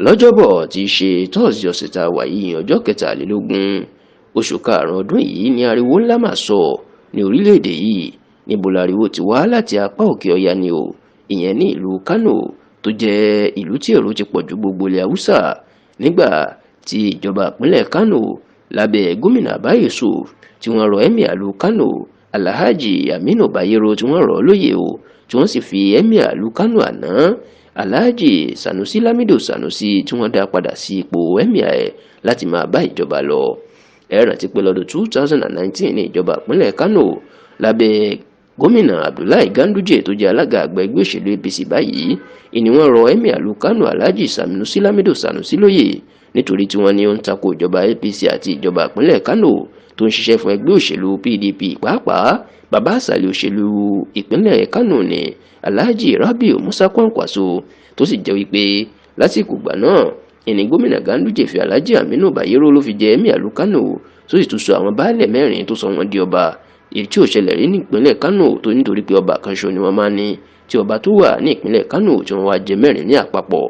lọ́jọ́bọ̀ tí í ṣe tọ́sídẹ̀ẹ́ ọ̀sẹ̀ tá a wà yìí ọjọ́ 23 oṣù karùn-ún ọdún yìí ni ariwo ńlá mà sọ ní orílẹ̀-èdè yìí. níbo lariwo ti wá láti apá òkè ọya ni o, ìyẹn ní ìlú Kánò tó jẹ́ ìlú tí èrò ti pọ̀ ju gbogbo ilẹ̀ Haúsá, nígbà tí ìjọba ìpínlẹ̀ Kánò lábẹ́ gómìnà Abba Yusuf tí wọ́n rọ Emir ìlú Kánò Alhaji Aminu Bayero tí wọ́n rọ̀ lóyè o, tí wọ́n sì fi Emir ìlú Kánò àná Alhaji Sanusi Lamido Sanusi tí wọ́n dá padà sí ipò Emir ẹ̀ láti máa bá ìjọba lọ. Ẹ rántí pé lọ́dún 2019 ní ìjọba ìpínlẹ̀ Kánò lábẹ́ gómìnà Abdullahi Ganduje tó jẹ́ alága àgbà ẹgbẹ́ òṣèlú APC báyìí ni wọ́n rọ Emir ìlú Kánò Alhaji Sanusi Lamido Sanusi lóyè nítorí tí wọ́n ní ó ń tako ìjọba APC àti ìjọba ìpínlẹ̀ Kánò tó ń ṣiṣẹ́ fún ẹgbẹ́ òṣèlú PDP. pàápàá bàbá àsàlẹ̀ òṣèlú ìpínlẹ̀ Kánò ní Alhaji Rabiu Musa Kwankwaso tó sì jẹ́ wípé lásìkò ìgbà náà ìní gómìnà Ganduje fi Alhaji Aminu Bayero ló fi jẹ Emir ìlú Kánò tó sì tún sọ àwọn baálẹ̀ 4 tó sọ wọ́n di ọba, èyí tí ò ṣẹlẹ̀ rí ní ìpínlẹ̀ Kánò tó nítorí pé ọba kan ṣo ni wọ́n máa ní, tí ọba tó wà ní ìpínlẹ̀ Kánò tí wọ́n wá jẹ 4 ní àpapọ̀.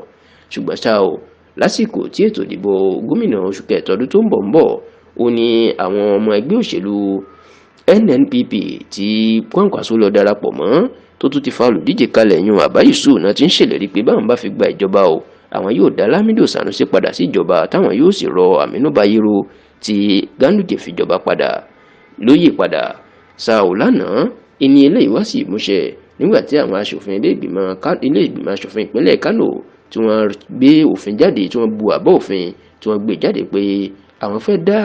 ṣùgbọ́n ṣá o, lásìkò tí ètò ìdìbò gómìnà oṣù kẹta ọdún tó ń bọ̀ ó ní àwọn ọmọ ẹgbẹ́ òṣèlú NNPP tí Kwankwaso lọ darapọ̀ mọ́ tó tún ti fa olùdíje kalẹ̀ yun Abba Yusuf náà ti ń ṣèlérí pé báwọn bá fi gba ìjọba o, àwọn yóò dá Lamido Sanusi padà sí ìjọba táwọn yóò sì rọ Aminu Bayero tí Ganduje fìjọba padà lóyè padà. ṣá ò lánàá ìní eléyìí wá sí ìmúṣẹ nígbà tí àwọn aṣòfin ilé ìgbìmọ̀ aṣòfin ìpínlẹ̀ Kánò tí wọ́n gbé òfin jáde, tí wọ́n bu àbọ̀ òfin tí wọ́n gbé jáde pé àwọn fẹ́ dá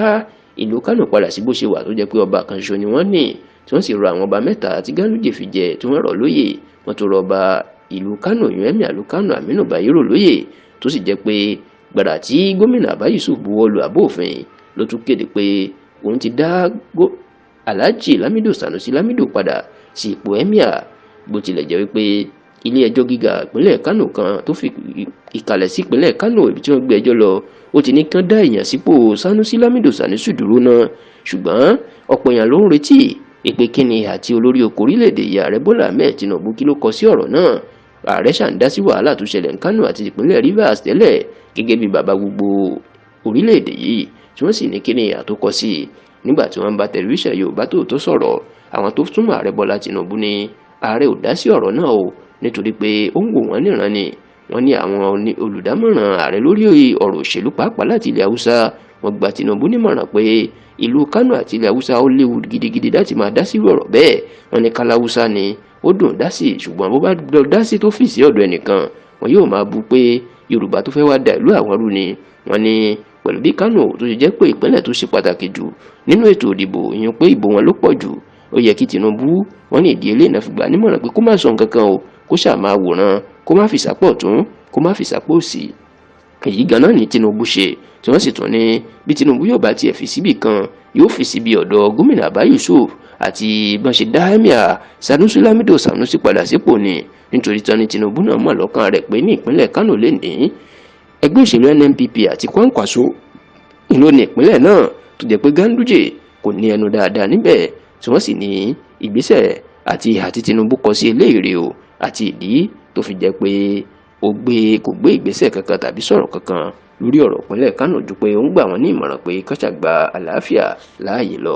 ìlú Kánò padà sí bó ṣe wà tó jẹ́ pé ọba kan ṣoṣo ni wọ́n ní, tí wọ́n sì rọ àwọn ọba 3 tí Ganduje fi jẹ tí wọ́n rọ̀ lóyè. wọ́n tó rọ ọba ìlú Kánò yun Emir ìlú Kánò Aminu Bayero lóyè, tó sì jẹ́ pé gbàrà tí gómìnà Abba Yusuf buwọ́lu àbọ̀ òfin ló tún kéde pé òun ti dá Alhaji Lamido Sanusi Lamido padà sí ipò Emir, bó tilẹ̀ jẹ́ wípé ilé ẹjọ́ gíga ìpínlẹ̀ Kánò kan tó fi ìkàlẹ̀ sí ìpínlẹ̀ Kánò ibi tí wọ́n gbé ẹjọ́ lọ ó ti ní kán dá èèyàn sípò Sanusi Lamido Sanusi dúró náà, ṣùgbọ́n ọ̀pọ̀ èèyàn ló ń retí ìpè kíni àti olórí oko orílẹ̀-èdè yìí Ààrẹ Bọ́lá Ahmed Tinubu kí ló kọ sí ọ̀rọ̀ náà. Ààrẹ ṣàǹdá sí wàhálà tó ṣẹlẹ̀ ní Kánò àti ìpínlẹ̀ Rivers tẹ́lẹ̀ gẹ́gẹ́ bí bàbá gbogbo orílẹ̀-èdè yìí, tí wọ́n sì ní kíni àtúkọ sí i. nígbà tí wọ́n bá tẹlifíṣàn Yorùbá Tòótọ́ sọ̀rọ̀, àwọn tó túmọ̀ Ààrẹ Bọ́lá Tinubu ní ààrẹ ò dá sí ọ̀rọ̀ náà o nítorí pé ó ń wò wọ́n níran ni. wọ́n ní àwọn olùdámọ̀ràn ààrẹ lórí ọ̀rọ̀ òṣèlú pàápàá láti ilẹ̀ Haúsá wọ́n gba Tinubu nímọ̀ràn pé ìlú Kánò àti ilẹ̀ Haúsá ó léwu gidigidi láti máa dá sí ọ̀rọ̀ bẹ́ẹ̀. wọ́n ní kálá Haúsá ni ó dùn dá sí, ṣùgbọ́n bó bá lọ dá sí tó fì sí ọ̀dọ̀ ẹnìkan wọn yóò máa bú pé Yorùbá tó fẹ́ wá da ìlú àwọn rú ni. wọ́n ní pẹ̀lú bí Kánò tó ṣe jẹ́ pé ìpínlẹ̀ tó ṣe pàtàkì jù nínú ètò ìdìbò, ìyẹn pé ìbò wọn ló pọ̀ jù, ó yẹ kí Tinubu wọ́n ní ìdí eléyìí náà fi gbà nímọ̀ràn pé kó má sọ nǹkan kan o, kó ṣáà máa wòran, kó má fi sàpọ̀ tún, kó má fi sàpọ̀ sí. èyí ganan ni Tinubu ṣe, tí wọ́n sì tún ní bí Tinubu yóò bá tiẹ̀ fi síbì kan yóò fi síbi ọ̀dọ̀ gómìnà Abba Yusuf àti bọ́n ṣe dá Emir Sanusi Lamido Sanusi padà sípò ni, nítorí tán ni Tinubu náà mọ̀ lọ́kàn rẹ̀ pé ní ìpínlẹ̀ Kánò lè ní ẹgbẹ́ òṣèlú NNPP àti Kwankwaso ìlú ní ìpínlẹ̀ náà tó jẹ́ pé Ganduje kò ní ẹnu dáadáa níbẹ̀, tí wọ́n sì ní ìgbésẹ̀ àti ìhà tí Tinubu kọ sí eléyìí o, àti ìdí tó fi jẹ́ pé kò gbé ìgbésẹ̀ kankan tàbí sọ̀rọ̀ kankan lórí ọ̀rọ̀ ìpínlẹ̀ Kánò ju pé ó ń gbà wọ́n ní ìmọ̀ràn pé kọ́ṣà gba àlàáfíà láàyè lọ.